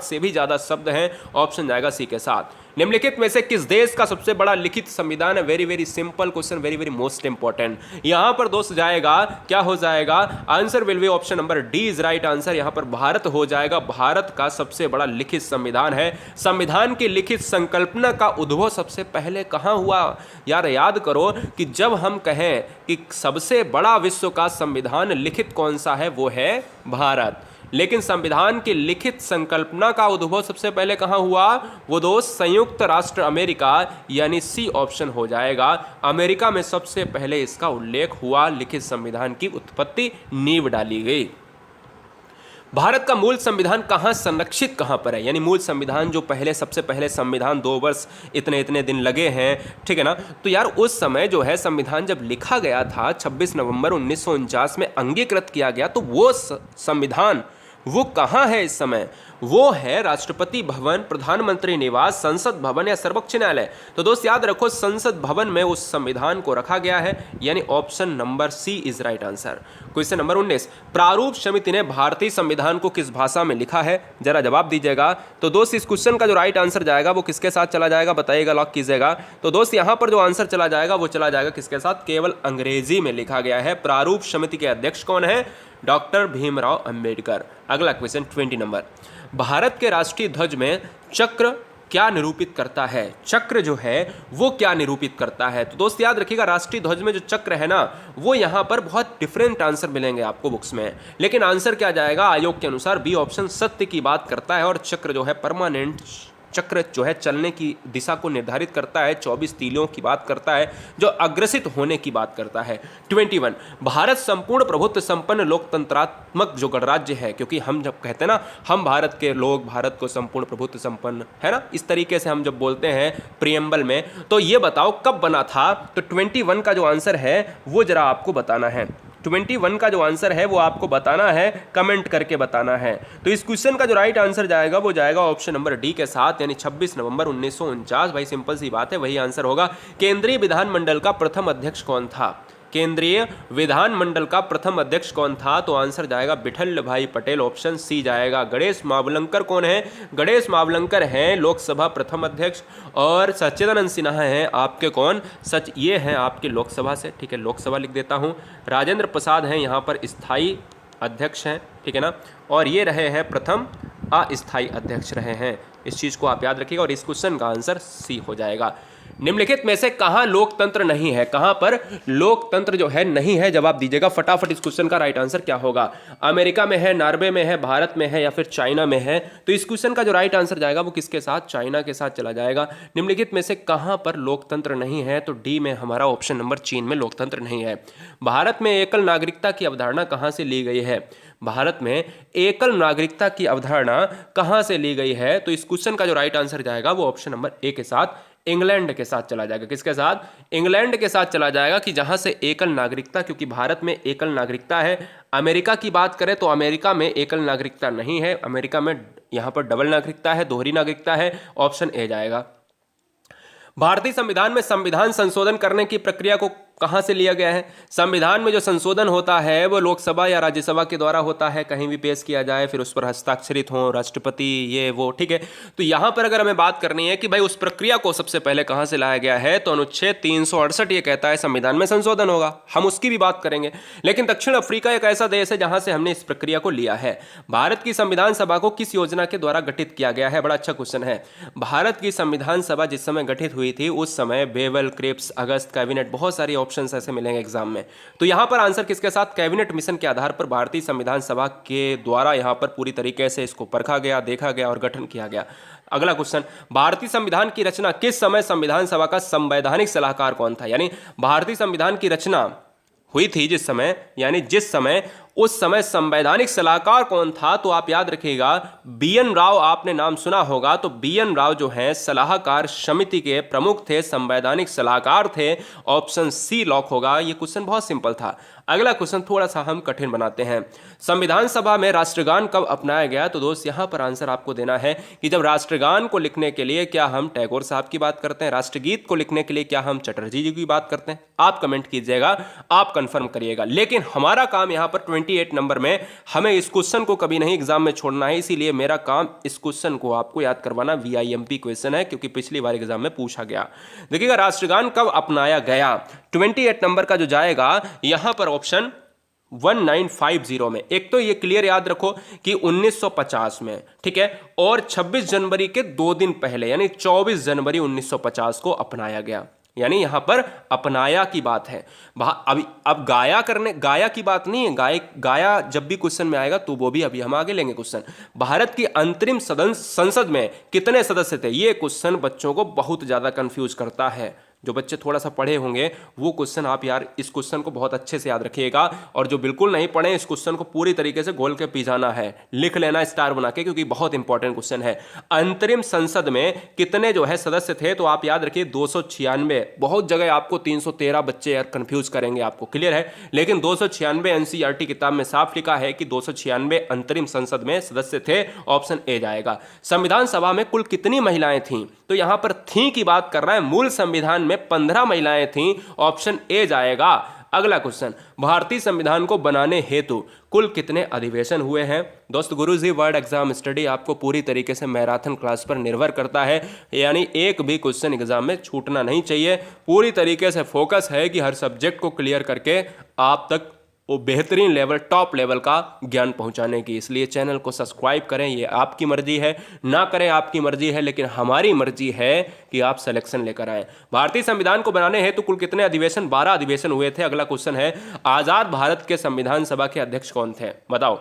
से भी ज्यादा शब्द हैं। ऑप्शन जाएगा सी के साथ। निम्नलिखित में से किस देश का सबसे बड़ा लिखित संविधान है? Very very simple question, very very most important. यहां पर दोस्त जाएगा, क्या हो जाएगा? Answer will be option number D is right answer. यहां पर भारत हो जाएगा। भारत का सबसे बड़ा लिखित संविधान है। संविधान की लिखित संकल्पना का उद्भव सबसे पहले कहां हुआ? यार याद करो कि जब हम कहें कि सबसे बड़ा विश्व का संविधान लिखित कौन सा है, वो है भारत। लेकिन संविधान की लिखित संकल्पना का उद्भव सबसे पहले कहां हुआ? वो दोस्त संयुक्त राष्ट्र अमेरिका, यानी सी ऑप्शन हो जाएगा। अमेरिका में सबसे पहले इसका उल्लेख हुआ, लिखित संविधान की उत्पत्ति, नींव डाली गई। भारत का मूल संविधान कहां संरक्षित कहां पर है? यानी मूल संविधान जो पहले, सबसे पहले संविधान 2 वर्ष इतने इतने दिन लगे हैं, ठीक है ना। तो यार उस समय जो है संविधान जब लिखा गया था, 26 नवंबर 1949 में अंगीकृत किया गया, तो वो संविधान वो कहाँ है इस समय? वो है राष्ट्रपति भवन, प्रधानमंत्री निवास, संसद भवन या सर्वोच्च न्यायालय। तो दोस्त याद रखो, संसद भवन में उस संविधान को रखा गया है, यानी option number C is right answer. Question number 19, प्रारूप समिति ने भारतीय संविधान को किस भाषा में लिखा है? जरा जवाब दीजिएगा। तो दोस्त इस क्वेश्चन का जो राइट आंसर जाएगा वो किसके साथ चला जाएगा, बताइएगा, लॉक कीजिएगा। तो दोस्त यहाँ पर जो आंसर चला जाएगा वो चला जाएगा किसके साथ? केवल अंग्रेजी में लिखा गया है। प्रारूप समिति के अध्यक्ष कौन है? डॉक्टर भीमराव अंबेडकर। अगला क्वेश्चन 20 नंबर, भारत के राष्ट्रीय ध्वज में चक्र क्या निरूपित करता है? चक्र जो है वो क्या निरूपित करता है? तो दोस्त याद रखिएगा, राष्ट्रीय ध्वज में जो चक्र है ना, वो यहाँ पर बहुत डिफरेंट आंसर मिलेंगे आपको बुक्स में, लेकिन आंसर क्या जाएगा? आयोग के अनुसार बी ऑप्शन सत्य की बात करता है। और चक्र जो है परमानेंट चक्र जो है चलने की दिशा को निर्धारित करता है। 24 तीलियों की बात करता है, जो अग्रसित होने की बात करता है। 21, भारत संपूर्ण प्रभुत्व संपन्न लोकतंत्रात्मक जो गणराज्य है, क्योंकि हम जब कहते हैं ना, हम भारत के लोग, भारत को संपूर्ण प्रभुत्व संपन्न, है ना, इस तरीके से हम जब बोलते हैं प्रियम्बल में, तो ये बताओ कब बना था? तो 21 का जो आंसर है वो जरा आपको बताना है। 21 का जो आंसर है वो आपको बताना है, कमेंट करके बताना है। तो इस क्वेश्चन का जो राइट आंसर जाएगा वो जाएगा ऑप्शन नंबर डी के साथ, यानी 26 नवंबर 1949। भाई सिंपल सी बात है, वही आंसर होगा। केंद्रीय विधानमंडल का प्रथम अध्यक्ष कौन था? केंद्रीय विधानमंडल का प्रथम अध्यक्ष कौन था? तो आंसर जाएगा विठल भाई पटेल, ऑप्शन सी जाएगा। गणेश मावलंकर कौन है? गणेश मावलंकर हैं लोकसभा प्रथम अध्यक्ष। और सच्चिदानंद सिन्हा हैं आपके कौन? ये हैं आपके लोकसभा से, ठीक है, लोकसभा लिख देता हूं। राजेंद्र प्रसाद हैं यहाँ पर स्थायी अध्यक्ष हैं, ठीक है ना। और ये रहे हैं प्रथम अस्थायी अध्यक्ष रहे हैं। इस चीज़ को आप याद रखिएगा और इस क्वेश्चन का आंसर सी हो जाएगा। निम्नलिखित में से कहां लोकतंत्र नहीं है? कहां पर लोकतंत्र जो है नहीं है? जवाब दीजिएगा फटाफट। इस क्वेश्चन का राइट आंसर क्या होगा? अमेरिका में है, नॉर्वे में है, भारत में है या फिर चाइना में है? तो इस क्वेश्चन का जो राइट आंसर जाएगा वो किसके साथ? चाइना के साथ चला जाएगा। निम्नलिखित में से कहां पर लोकतंत्र नहीं है? तो डी में हमारा ऑप्शन नंबर चीन में लोकतंत्र नहीं है। भारत में एकल नागरिकता की अवधारणा कहां से ली गई है? भारत में एकल नागरिकता की अवधारणा कहां से ली गई है? तो इस क्वेश्चन का जो राइट आंसर जाएगा वो ऑप्शन नंबर ए के साथ, इंग्लैंड के साथ चला जाएगा। किसके साथ? इंग्लैंड के साथ चला जाएगा, कि जहां से एकल नागरिकता, क्योंकि भारत में एकल नागरिकता है। अमेरिका की बात करें तो अमेरिका में एकल नागरिकता नहीं है, अमेरिका में यहां पर डबल नागरिकता है, दोहरी नागरिकता है। ऑप्शन ए जाएगा। भारतीय संविधान में संविधान संशोधन करने की प्रक्रिया को कहां से लिया गया है? संविधान में जो संशोधन होता है वो लोकसभा या राज्यसभा के द्वारा होता है, कहीं भी पेश किया जाए, फिर उस पर हस्ताक्षरित हो राष्ट्रपति, ये वो, ठीक है। तो यहां पर अगर हमें बात करनी है कि भाई उस प्रक्रिया को सबसे पहले कहां से लाया गया है, तो अनुच्छेद 368 ये कहता है संविधान में संशोधन होगा, हम उसकी भी बात करेंगे। लेकिन दक्षिण अफ्रीका एक ऐसा देश है जहां से हमने इस प्रक्रिया को लिया है। भारत की संविधान सभा को किस योजना के द्वारा गठित किया गया है? बड़ा अच्छा क्वेश्चन है। भारत की संविधान सभा जिस समय गठित हुई थी उस समय बेवल, क्रिप्स, अगस्त, कैबिनेट, बहुत सारी ऑप्शंस ऐसे मिलेंगे एग्जाम में। तो यहां पर आंसर किसके साथ? कैबिनेट मिशन के आधार पर भारतीय संविधान सभा के द्वारा यहां पर पूरी तरीके से इसको परखा गया, देखा गया और गठन किया गया। अगला क्वेश्चन, भारतीय संविधान की रचना किस समय संविधान सभा का संवैधानिक सलाहकार कौन था? यानी भारतीय संविधान की रचना हुई थी जिस समय, यानी जिस समय, उस समय संवैधानिक सलाहकार कौन था? तो आप याद रखिएगा बीएन राव, आपने नाम सुना होगा। तो बीएन राव जो है सलाहकार समिति के प्रमुख थे, संवैधानिक सलाहकार थे। ऑप्शन सी लॉक होगा। ये क्वेश्चन बहुत सिंपल था। अगला क्वेश्चन थोड़ा सा हम कठिन बनाते हैं। संविधान सभा में राष्ट्रगान कब अपनाया गया? तो दोस्त यहां पर आंसर आपको देना है कि जब राष्ट्रगान को लिखने के लिए क्या हम टैगोर साहब की बात करते हैं, राष्ट्रगीत को लिखने के लिए क्या हम चटर्जी जी की बात करते हैं? आप कमेंट कीजिएगा, आप कंफर्म करिएगा। लेकिन हमारा काम यहां पर 28 नंबर में। हमें इस क्वेश्चन को कभी नहीं एग्जाम में छोड़ना है, इसीलिए मेरा काम इस क्वेश्चन को आपको याद करवाना। VIMP क्वेश्चन है क्योंकि पिछली बार एग्जाम में पूछा गया। देखिएगा राष्ट्रगान कब अपनाया गया, 28 नंबर का जो जाएगा यहां पर ऑप्शन 1950 में। एक तो ये क्लियर याद रखो कि 1950 में, ठीक है, और 26 जनवरी के 2 दिन पहले यानी 24 जनवरी 1950 को अपनाया गया। यानी यहां पर अपनाया की बात है। अब गाया की बात नहीं है। गाया जब भी क्वेश्चन में आएगा तो वो भी अभी हम आगे लेंगे क्वेश्चन। भारत की अंतरिम संसद में कितने सदस्य थे, ये क्वेश्चन बच्चों को बहुत ज्यादा कंफ्यूज करता है। जो बच्चे थोड़ा सा पढ़े होंगे वो क्वेश्चन आप यार इस क्वेश्चन को बहुत अच्छे से याद रखिएगा, और जो बिल्कुल नहीं पढ़े इस क्वेश्चन को पूरी तरीके से घोल के पी जाना है, लिख लेना स्टार बना के, क्योंकि बहुत इंपॉर्टेंट क्वेश्चन है। अंतरिम संसद में कितने जो है सदस्य थे, तो आप याद रखिए 296। बहुत जगह आपको 313 बच्चे यार कंफ्यूज करेंगे, आपको क्लियर है, लेकिन 296 एनसीईआरटी किताब में साफ लिखा है कि 296 अंतरिम संसद में सदस्य थे। ऑप्शन ए जाएगा। संविधान सभा में कुल कितनी महिलाएं थीं, तो यहां पर थी की बात कर रहा है। मूल संविधान में 15 महिलाएं थीं। ऑप्शन ए जाएगा। अगला क्वेश्चन, भारतीय संविधान को बनाने हेतु कुल कितने अधिवेशन हुए हैं। दोस्त गुरुजी वर्ड एग्जाम स्टडी आपको पूरी तरीके से मैराथन क्लास पर निर्भर करता है, यानी एक भी क्वेश्चन एग्जाम में छूटना नहीं चाहिए। पूरी तरीके से फोकस है कि हर सब्जेक्ट को क्लियर करके आप तक वो बेहतरीन लेवल, टॉप लेवल का ज्ञान पहुंचाने की। इसलिए चैनल को सब्सक्राइब करें, ये आपकी मर्जी है, ना करें आपकी मर्जी है, लेकिन हमारी मर्जी है कि आप सिलेक्शन लेकर आए। भारतीय संविधान को बनाने हेतु कुल कितने अधिवेशन, 12 अधिवेशन हुए थे। अगला क्वेश्चन है, आजाद भारत के संविधान सभा के अध्यक्ष कौन थे, बताओ।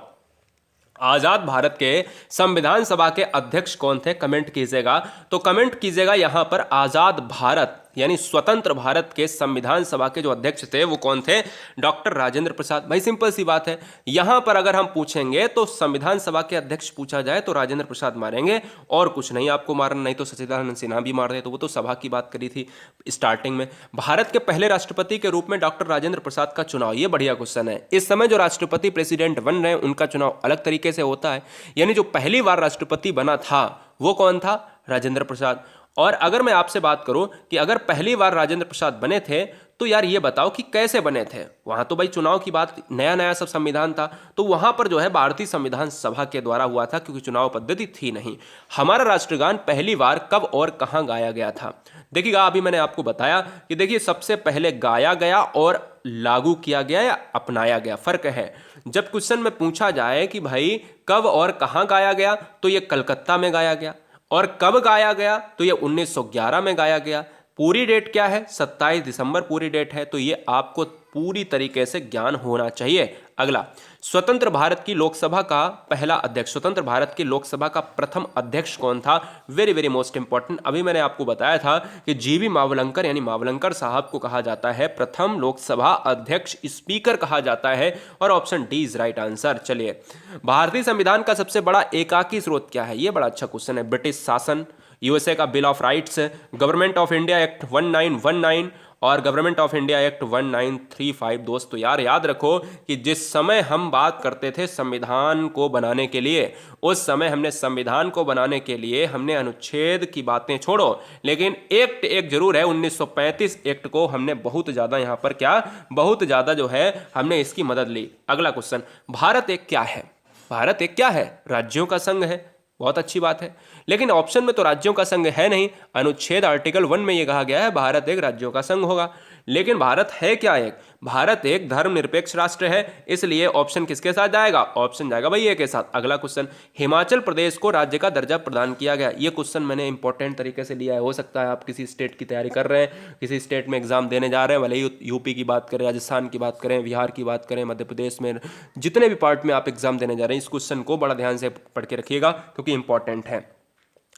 आजाद भारत के संविधान सभा के अध्यक्ष कौन थे, कमेंट कीजिएगा। तो कमेंट कीजिएगा यहां पर आजाद भारत यानी स्वतंत्र भारत के संविधान सभा के जो अध्यक्ष थे वो कौन थे, डॉक्टर राजेंद्र प्रसाद। भाई सिंपल सी बात है, यहां पर अगर हम पूछेंगे तो संविधान सभा के अध्यक्ष पूछा जाए तो राजेंद्र प्रसाद मारेंगे, और कुछ नहीं आपको मारना, नहीं तो सच्चिदानंद सिन्हा भी मार दे, तो वो तो सभा की बात करी थी स्टार्टिंग में। भारत के पहले राष्ट्रपति के रूप में डॉक्टर राजेंद्र प्रसाद का चुनाव, ये बढ़िया क्वेश्चन है। इस समय जो राष्ट्रपति प्रेसिडेंट बन रहे हैं उनका चुनाव अलग तरीके से होता है, यानी जो पहली बार राष्ट्रपति बना था वो कौन था, राजेंद्र प्रसाद। और अगर मैं आपसे बात करूं कि अगर पहली बार राजेंद्र प्रसाद बने थे तो यार ये बताओ कि कैसे बने थे। वहां तो भाई चुनाव की बात, नया नया सब संविधान था, तो वहां पर जो है भारतीय संविधान सभा के द्वारा हुआ था, क्योंकि चुनाव पद्धति थी नहीं। हमारा राष्ट्रगान पहली बार कब और कहां गाया गया था, देखिएगा अभी मैंने आपको बताया कि देखिए सबसे पहले गाया गया और लागू किया गया या अपनाया गया, फर्क है। जब क्वेश्चन में पूछा जाए कि भाई कब और कहां गाया गया, तो ये कलकत्ता में गाया गया, और कब गाया गया तो ये 1911 में गाया गया। पूरी डेट क्या है, 27 दिसंबर पूरी डेट है, तो ये आपको पूरी तरीके से ज्ञान होना चाहिए। अगला, स्वतंत्र भारत की लोकसभा का पहला अध्यक्ष, स्वतंत्र भारत की लोकसभा का प्रथम अध्यक्ष कौन था, वेरी वेरी मोस्ट इंपॉर्टेंट। अभी मैंने आपको बताया था कि जीवी मावलंकर यानी मावलंकर साहब को कहा जाता है प्रथम लोकसभा अध्यक्ष, स्पीकर कहा जाता है, और option D is right answer. चलिए, भारतीय संविधान का सबसे बड़ा एकाकी स्रोत क्या है, ये बड़ा अच्छा क्वेश्चन है। ब्रिटिश शासन, यूएसए का bill of rights, government of India act 1919 और गवर्नमेंट ऑफ इंडिया एक्ट 1935। दोस्तों यार याद रखो कि जिस समय हम बात करते थे संविधान को बनाने के लिए, उस समय हमने संविधान को बनाने के लिए हमने अनुच्छेद की बातें छोड़ो, लेकिन एक्ट एक जरूर है, 1935 एक्ट को हमने बहुत ज्यादा यहाँ पर क्या, बहुत ज्यादा जो है हमने इसकी मदद ली। अगला क्वेश्चन, भारत एक क्या है, भारत एक क्या है, राज्यों का संघ है, बहुत अच्छी बात है, लेकिन ऑप्शन में तो राज्यों का संघ है नहीं। अनुच्छेद आर्टिकल 1 में यह कहा गया है भारत एक राज्यों का संघ होगा, लेकिन भारत है क्या, एक भारत एक धर्मनिरपेक्ष राष्ट्र है, इसलिए ऑप्शन किसके साथ जाएगा, ऑप्शन जाएगा भाई ए के साथ। अगला क्वेश्चन, हिमाचल प्रदेश को राज्य का दर्जा प्रदान किया गया, ये क्वेश्चन मैंने इंपॉर्टेंट तरीके से लिया है। हो सकता है आप किसी स्टेट की तैयारी कर रहे हैं, किसी स्टेट में एग्जाम देने जा रहे हैं, भले ही यूपी की बात करें, राजस्थान की बात करें, बिहार की बात करें, मध्य प्रदेश में, जितने भी पार्ट में आप एग्जाम देने जा रहे हैं, इस क्वेश्चन को बड़ा ध्यान से पढ़ के रखिएगा क्योंकि इंपॉर्टेंट है।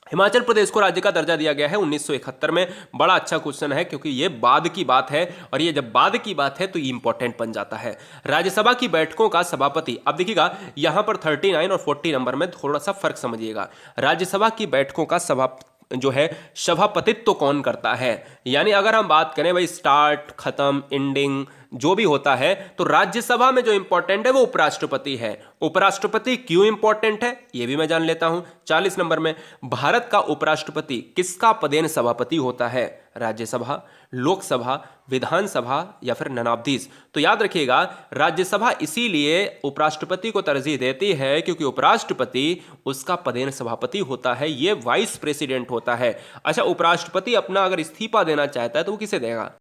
हिमाचल प्रदेश को राज्य का दर्जा दिया गया है 1971 में, बड़ा अच्छा क्वेश्चन है क्योंकि ये बाद की बात है, और ये जब बाद की बात है तो ये इंपॉर्टेंट बन जाता है। राज्यसभा की बैठकों का सभापति, अब देखिएगा यहां पर 39 और 40 नंबर में थोड़ा सा फर्क समझिएगा। राज्यसभा की बैठकों का जो है सभापतित्व तो कौन करता है, यानी अगर हम बात करें भाई स्टार्ट, खत्म, एंडिंग, जो भी होता है, तो राज्यसभा में जो इंपॉर्टेंट है वो उपराष्ट्रपति है। उपराष्ट्रपति क्यों इंपॉर्टेंट है ये भी मैं जान लेता हूं। 40 नंबर में, भारत का उपराष्ट्रपति किसका पदेन सभापति होता है? राज्यसभा, लोकसभा, विधानसभा या फिर ननाब्दीज? तो याद रखिएगा, राज्यसभा इसीलिए उपराष्ट्रपति को तरजीह देती है क्योंकि उपराष्ट्रपति उसका पदेन सभापति होता है, ये वाइस प्रेसिडेंट होता है। अच्छा, उपराष्ट्रपति अपना अगर इस्तीफा देना चाहता है तो वो किसे देगा?